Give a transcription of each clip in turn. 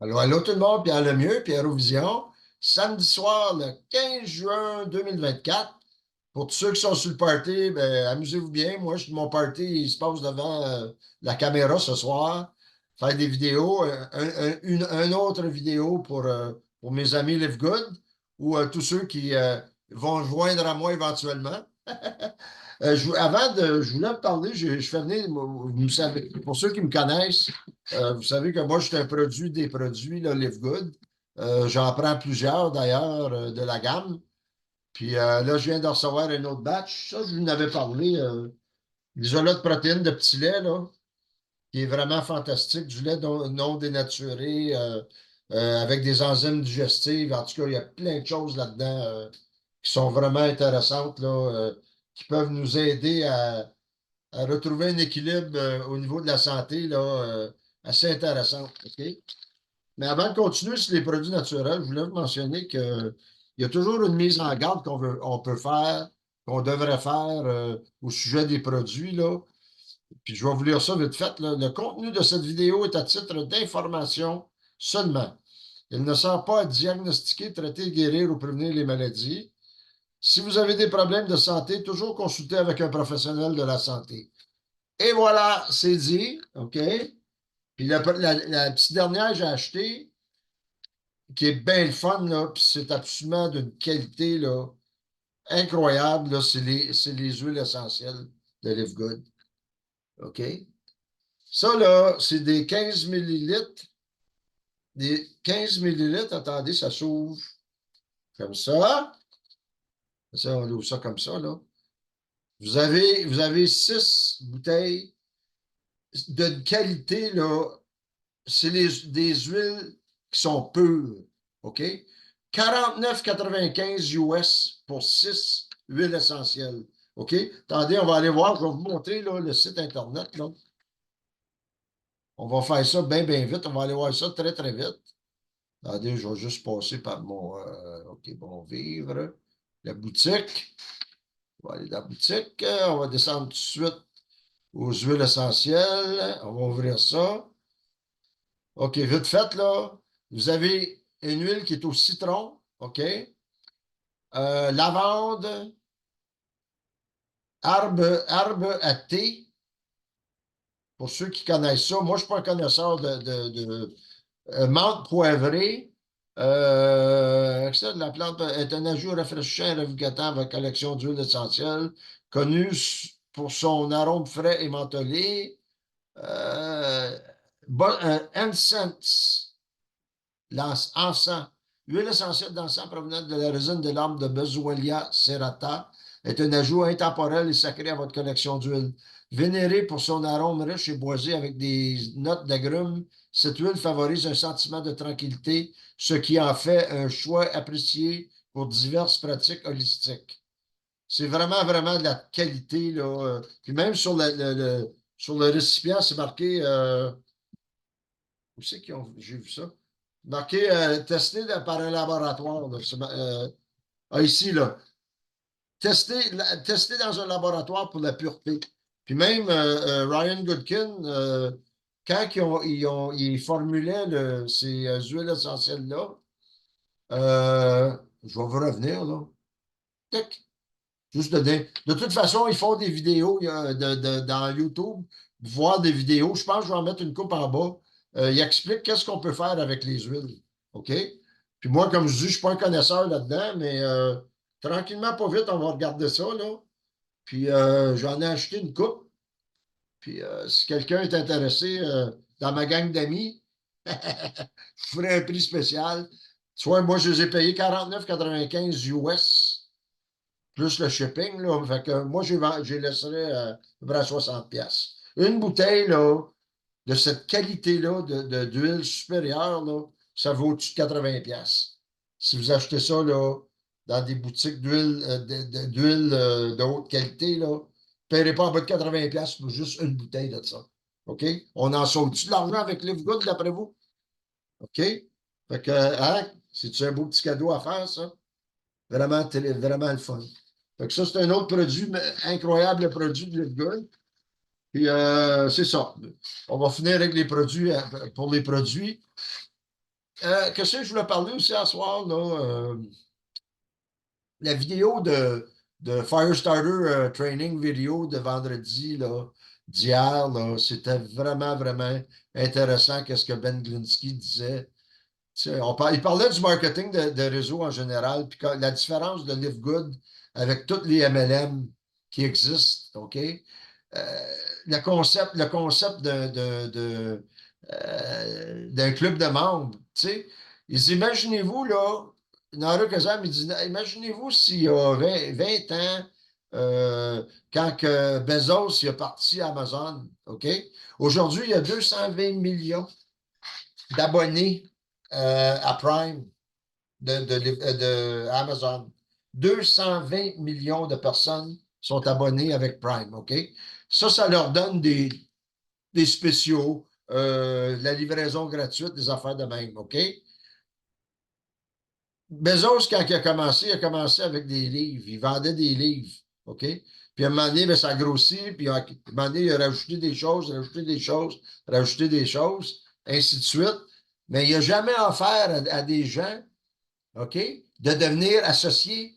Alors, allô tout le monde, Pierre Lemieux, Pierre Vision. Samedi soir, le 15 juin 2024. Pour tous ceux qui sont sur le party, ben, amusez-vous bien. Moi, mon party, il se passe devant la caméra ce soir. Faire des vidéos, une autre vidéo pour mes amis Live Good ou tous ceux qui vont joindre à moi éventuellement. Je voulais me parler, je fais venir, vous savez, pour ceux qui me connaissent, vous savez que moi, je suis un produit des produits, là, Live Good. J'en prends plusieurs d'ailleurs de la gamme. Puis là, je viens de recevoir un autre batch. Ça, je vous en avais parlé. L'isolat de protéines de petit lait, là, qui est vraiment fantastique. Du lait non dénaturé, avec des enzymes digestives. En tout cas, il y a plein de choses là-dedans qui sont vraiment intéressantes, là, qui peuvent nous aider à retrouver un équilibre au niveau de la santé là, assez intéressant. OK? Mais avant de continuer sur les produits naturels, je voulais vous mentionner qu'il y a toujours une mise en garde on peut faire, qu'on devrait faire au sujet des produits. Là. Puis je vais vous lire ça vite fait. Là. Le contenu de cette vidéo est à titre d'information seulement. Il ne sert pas à diagnostiquer, traiter, guérir ou prévenir les maladies. Si vous avez des problèmes de santé, toujours consulter avec un professionnel de la santé. Et voilà, c'est dit. OK? Puis la petite dernière que j'ai achetée, qui est bien le fun, là, puis c'est absolument d'une qualité là, incroyable, là, c'est les huiles essentielles de Live Good. OK? Ça, là, c'est des 15 millilitres. Des 15 millilitres, attendez, ça s'ouvre comme ça. Ça, on ouvre ça comme ça, là. Vous avez 6 bouteilles de qualité, là. C'est des huiles qui sont pures. OK? 49,95 US pour 6 huiles essentielles. OK? Attendez, on va aller voir. Je vais vous montrer là, le site Internet. Là. On va faire ça bien, bien vite. On va aller voir ça très, très vite. Attendez, je vais juste passer par mon OK, bon vivre. La boutique. On va aller dans la boutique. On va descendre tout de suite aux huiles essentielles. On va ouvrir ça. OK, vite fait, là. Vous avez une huile qui est au citron, OK? Lavande, arbre à thé, pour ceux qui connaissent ça. Moi, je ne suis pas un connaisseur de menthe poivrée. Extrait de la plante est un ajout rafraîchissant et revigourant avec collection d'huiles essentielles, connue pour son arôme frais et mentholé. Incense. L'encens. L'huile essentielle d'encens provenant de la résine de l'arbre de Boswellia serrata est un ajout intemporel et sacré à votre collection d'huile. Vénérée pour son arôme riche et boisé avec des notes d'agrumes, cette huile favorise un sentiment de tranquillité, ce qui en fait un choix apprécié pour diverses pratiques holistiques. C'est vraiment, vraiment de la qualité, là. Puis même sur sur le récipient, c'est marqué. Où c'est qu'ils ont. J'ai vu ça? Marqué testé par un laboratoire. Là. Ici, là. Testé dans un laboratoire pour la pureté. Puis même Ryan Goodkin, quand ils formulaient ces huiles essentielles-là, je vais vous revenir, là. Tic. Juste de toute façon, ils font des vidéos dans YouTube, voir des vidéos. Je pense que je vais en mettre une coupe en bas. Ils expliquent qu'est-ce qu'on peut faire avec les huiles. OK? Puis moi, comme je dis, je ne suis pas un connaisseur là-dedans, mais tranquillement, pas vite, on va regarder ça, là. Puis j'en ai acheté une coupe. Puis si quelqu'un est intéressé dans ma gang d'amis, je ferai un prix spécial. Soit moi, je les ai payés 49,95 US plus le shipping. Là. Fait que moi, j'ai laissé à peu près à 60 pièces. Une bouteille là, de cette qualité-là d'huile supérieure, là, ça vaut au-dessus de 80 pièces. Si vous achetez ça là, dans des boutiques d'huile de haute qualité, là, vous ne paierez pas en bas de 80 pièces pour juste une bouteille de ça. OK? On en saute-tu de l'argent avec Live Good, d'après vous? OK? Fait que, hein, c'est-tu un beau petit cadeau à faire, ça? Vraiment, vraiment le fun. Fait que ça, c'est un autre produit, incroyable produit de Live. Puis c'est ça. On va finir avec les produits pour les produits. Qu'est-ce que je voulais parler aussi à soir, là? La vidéo de Firestarter Training vidéo de vendredi, là, d'hier, là, c'était vraiment, vraiment intéressant qu'est-ce que Ben Glinsky disait. Tu sais, il parlait du marketing de réseau en général, puis la différence de Live Good avec toutes les MLM qui existent, OK? Le concept d'un club de membres, tu sais. Imaginez-vous, là, Nara Kazam, il dit, imaginez-vous s'il y a 20 ans, quand que Bezos il est parti à Amazon, OK? Aujourd'hui, il y a 220 millions d'abonnés à Prime de Amazon. 220 millions de personnes sont abonnées avec Prime, OK? Ça leur donne des spéciaux, la livraison gratuite, des affaires de même, OK? Bezos, quand il a commencé avec des livres. Il vendait des livres, OK? Puis à un moment donné, ben, ça a grossi, puis à un moment donné, il a rajouté des choses, rajouté des choses, rajouté des choses, ainsi de suite. Mais il n'a jamais offert à des gens, OK, de devenir associés,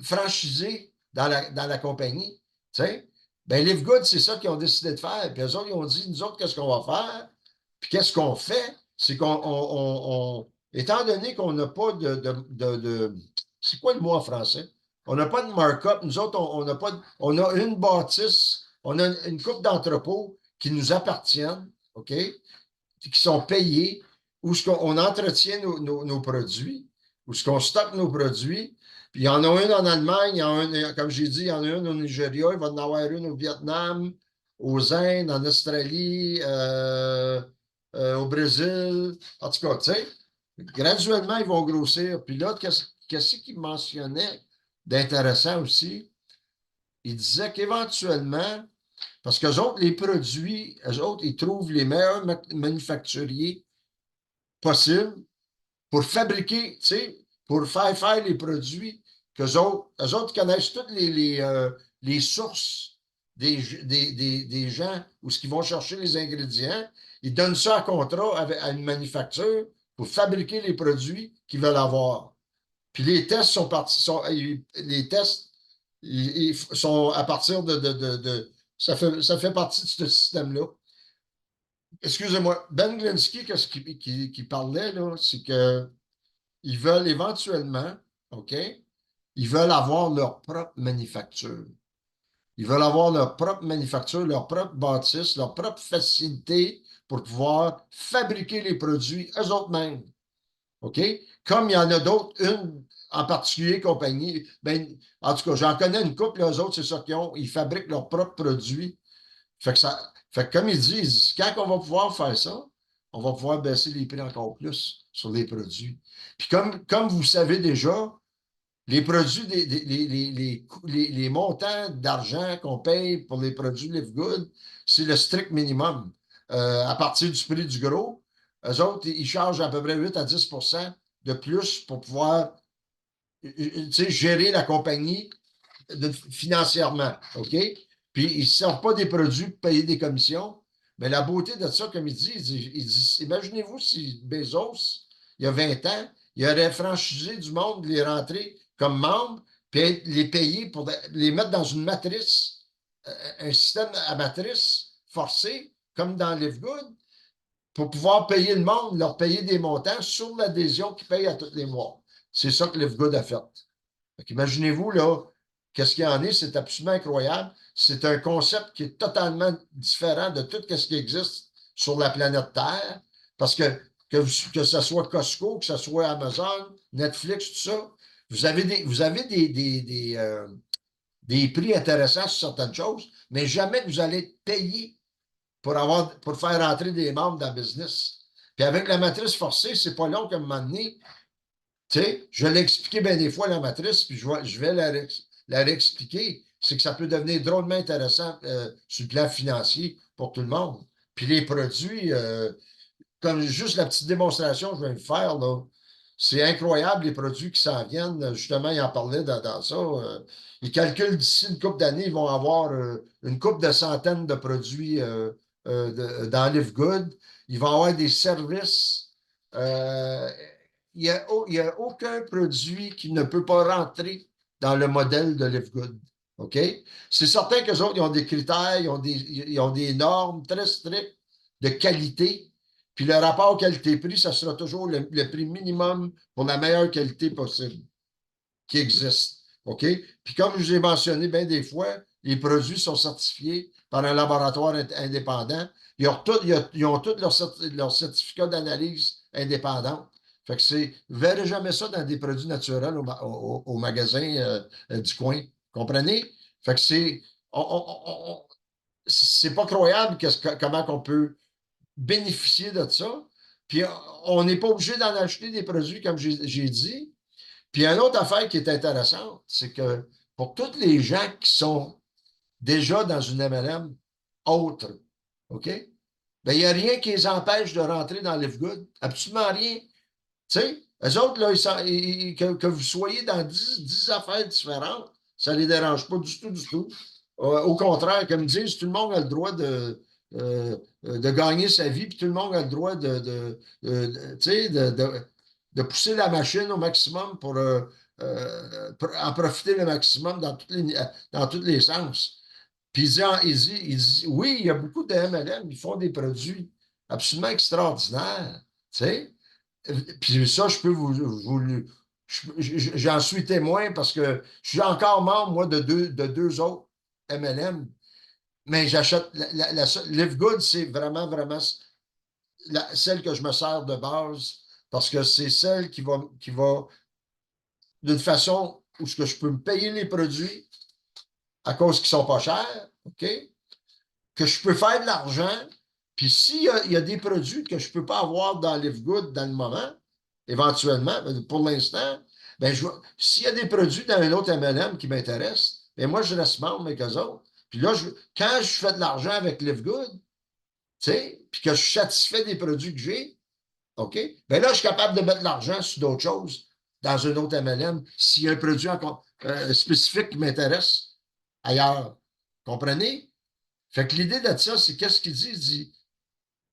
franchisés dans la compagnie. Tu sais? Ben, Livegood, c'est ça qu'ils ont décidé de faire. Puis eux autres, ils ont dit, nous autres, qu'est-ce qu'on va faire? Puis qu'est-ce qu'on fait? C'est étant donné qu'on n'a pas c'est quoi le mot en français? On n'a pas de markup. Nous autres, on n'a pas on a une bâtisse, on a une coupe d'entrepôts qui nous appartiennent, OK? Qui sont payés, où on entretient nos produits, où ce qu'on stocke nos produits. Puis il y en a une en Allemagne, comme j'ai dit, il y en a une au Nigeria, il va en avoir une au Vietnam, aux Indes, en Australie, au Brésil. En tout cas, tu sais, graduellement, ils vont grossir. Puis là, qu'est-ce qu'il mentionnait d'intéressant aussi? Il disait qu'éventuellement, parce qu'eux autres, les produits, eux autres, ils trouvent les meilleurs manufacturiers possibles pour fabriquer, tu sais, pour faire les produits eux autres connaissent toutes les sources des gens où ce qu'ils vont chercher les ingrédients. Ils donnent ça à contrat à une manufacture pour fabriquer les produits qu'ils veulent avoir. Puis les tests sont partis, les tests ils sont à partir ça fait partie de ce système-là. Excusez-moi, Ben Glinsky, qu'est-ce qui parlait, là, c'est qu'ils veulent éventuellement, OK, ils veulent avoir leur propre manufacture. Ils veulent avoir leur propre manufacture, leur propre bâtisse, leur propre facilité pour pouvoir fabriquer les produits eux-mêmes. OK? Comme il y en a d'autres, une en particulier compagnie, ben, en tout cas, j'en connais une couple, les autres, c'est ça qu'ils ont, ils fabriquent leurs propres produits. Fait que comme il dit, quand on va pouvoir faire ça, on va pouvoir baisser les prix encore plus sur les produits. Puis comme vous savez déjà, les produits, les montants d'argent qu'on paye pour les produits Live Good, c'est le strict minimum. À partir du prix du gros, eux autres, ils chargent à peu près 8 à 10 de plus pour pouvoir gérer la compagnie financièrement. OK? Puis ils ne sortent pas des produits pour payer des commissions. Mais la beauté de ça, comme il dit imaginez-vous si Bezos, il y a 20 ans, il aurait franchisé du monde, les rentrer comme membres, puis les payer pour les mettre dans une matrice, un système à matrice forcé, comme dans LiveGood, pour pouvoir payer le monde, leur payer des montants sur l'adhésion qu'ils payent à tous les mois. C'est ça que LiveGood a fait. Imaginez-vous, là, qu'est-ce qu'il y en est, c'est absolument incroyable. C'est un concept qui est totalement différent de tout ce qui existe sur la planète Terre, parce que ce soit Costco, que ce soit Amazon, Netflix, tout ça, vous avez des prix intéressants sur certaines choses, mais jamais vous allez être payé pour faire entrer des membres dans le business. Puis avec la matrice forcée, c'est pas long qu'à un moment donné, tu sais, je l'ai expliqué bien des fois, la matrice, puis je vais la réexpliquer. C'est que ça peut devenir drôlement intéressant sur le plan financier pour tout le monde. Puis les produits, comme juste la petite démonstration que je viens de faire, là, c'est incroyable les produits qui s'en viennent. Justement, il en parlait dans ça. Ils calculent d'ici une couple d'années, ils vont avoir une couple de centaines de produits dans Live Good. Ils vont avoir des services euh, il y a aucun produit qui ne peut pas rentrer dans le modèle de Live Good. OK? C'est certain qu'eux autres, ils ont des critères, ils ont des normes très strictes de qualité. Puis le rapport qualité-prix, ça sera toujours le prix minimum pour la meilleure qualité possible qui existe. OK? Puis comme je vous ai mentionné bien des fois, les produits sont certifiés par un laboratoire indépendant. Ils ont tous leur certificat d'analyse indépendante. Fait que c'est, vous ne verrez jamais ça dans des produits naturels au magasin du coin. Comprenez? Fait que c'est pas croyable comment on peut bénéficier de ça. Puis on n'est pas obligé d'en acheter des produits, comme j'ai dit. Puis une autre affaire qui est intéressante, c'est que pour tous les gens qui sont déjà dans une MLM autre, OK? Ben, il n'y a rien qui les empêche de rentrer dans Livegood. Absolument rien. Tu sais, eux autres, là, que vous soyez dans 10 affaires différentes, ça ne les dérange pas du tout, du tout. Au contraire, comme ils disent, tout le monde a le droit de gagner sa vie, puis tout le monde a le droit tu sais, de pousser la machine au maximum pour en profiter le maximum dans tous les sens. Puis il dit, oui, il y a beaucoup de MLM, ils font des produits absolument extraordinaires. Tu sais? Puis ça, je peux j'en suis témoin parce que je suis encore membre, moi, de deux autres MLM, mais j'achète Live Good, c'est vraiment, vraiment celle que je me sers de base parce que c'est celle qui va d'une façon où ce que je peux me payer les produits à cause qu'ils sont pas chers, OK? Que je peux faire de l'argent. Puis il y a des produits que je ne peux pas avoir dans Live Good dans le moment, éventuellement, pour l'instant, ben s'il y a des produits dans un autre MLM qui m'intéressent, ben moi, je reste membre avec eux autres. Puis là, quand je fais de l'argent avec Live Good, tu sais, puis que je suis satisfait des produits que j'ai, OK? Ben là, je suis capable de mettre de l'argent sur d'autres choses dans un autre MLM s'il y a un produit spécifique qui m'intéresse ailleurs. Comprenez? Fait que l'idée de ça, c'est qu'est-ce qu'il dit? Il dit,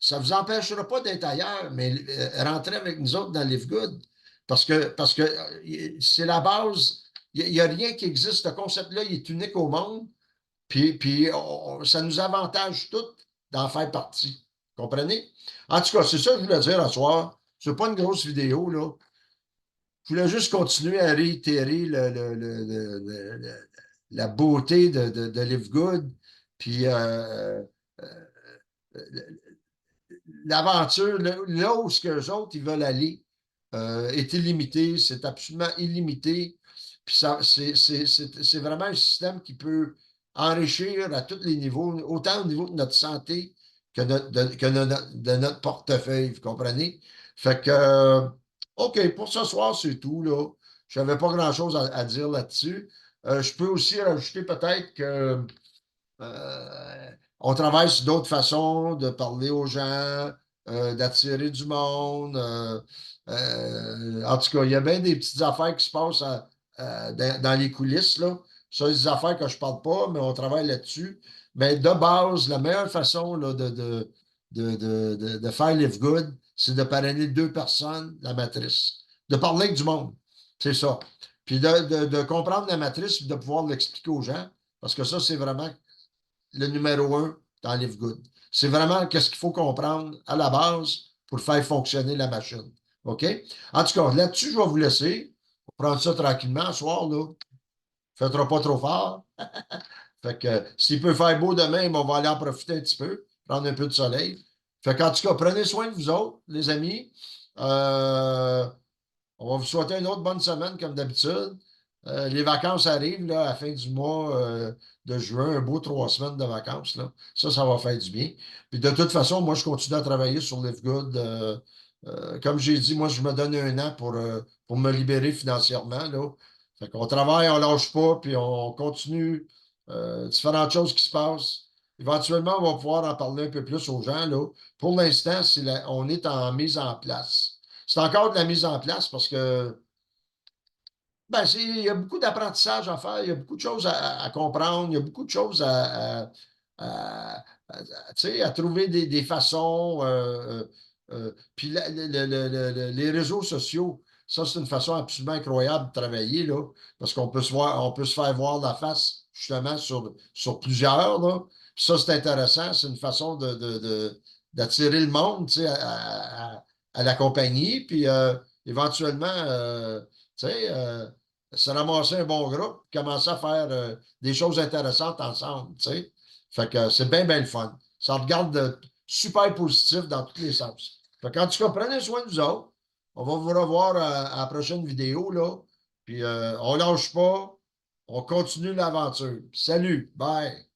ça ne vous empêchera pas d'être ailleurs, mais rentrez avec nous autres dans Live Good. Parce que c'est la base. Il n'y a rien qui existe. Ce concept-là, il est unique au monde. Puis ça nous avantage tous d'en faire partie. Comprenez? En tout cas, c'est ça que je voulais dire ce soir. Ce n'est pas une grosse vidéo, là. Je voulais juste continuer à réitérer la beauté de Live Good. Puis l'aventure, là où ce que les autres ils veulent aller, est illimité, c'est absolument illimité. Puis c'est vraiment un système qui peut enrichir à tous les niveaux, autant au niveau de notre santé que de notre portefeuille, vous comprenez? Fait que, OK, pour ce soir, c'est tout, là. Je n'avais pas grand-chose à dire là-dessus. Je peux aussi rajouter peut-être que on travaille sur d'autres façons de parler aux gens, d'attirer du monde. En tout cas, il y a bien des petites affaires qui se passent dans les coulisses, là. Ça, c'est des affaires que je ne parle pas, mais on travaille là-dessus. Mais de base, la meilleure façon là, de faire Live Good, c'est de parrainer deux personnes, la matrice. De parler avec du monde. C'est ça. Puis de comprendre la matrice et de pouvoir l'expliquer aux gens. Parce que ça, c'est vraiment le numéro un dans Live Good. C'est vraiment qu'est-ce qu'il faut comprendre à la base pour faire fonctionner la machine. OK? En tout cas, là-dessus, je vais vous laisser. On va prendre ça tranquillement ce soir, là. Faites pas trop fort. Fait que s'il peut faire beau demain, on va aller en profiter un petit peu, prendre un peu de soleil. Fait qu'en tout cas, prenez soin de vous autres, les amis. Euh, on va vous souhaiter une autre bonne semaine comme d'habitude. Les vacances arrivent là, à la fin du mois de juin, un beau 3 semaines de vacances. Là. Ça va faire du bien. Puis de toute façon, moi, je continue à travailler sur Live Good. Comme j'ai dit, moi, je me donne un an pour me libérer financièrement. Là. Fait qu'on travaille, on ne lâche pas, puis on continue. Différentes choses qui se passent. Éventuellement, on va pouvoir en parler un peu plus aux gens. Là. Pour l'instant, on est en mise en place. C'est encore de la mise en place parce que ben, il y a beaucoup d'apprentissage à faire, il y a beaucoup de choses à comprendre, il y a beaucoup de choses tu sais, à trouver des façons. Puis les réseaux sociaux, ça, c'est une façon absolument incroyable de travailler, là, parce qu'on peut se voir, on peut se faire voir la face, justement, sur plusieurs, là. Puis ça, c'est intéressant. C'est une façon d'attirer le monde, tu sais, à la compagnie. Puis éventuellement, tu sais, se ramasser un bon groupe, commencer à faire des choses intéressantes ensemble, tu sais. Fait que c'est bien, bien le fun. Ça regarde super positif dans tous les sens. Fait que, en tout cas, prenez soin de vous autres. On va vous revoir à la prochaine vidéo, là. Puis on lâche pas. On continue l'aventure. Salut. Bye.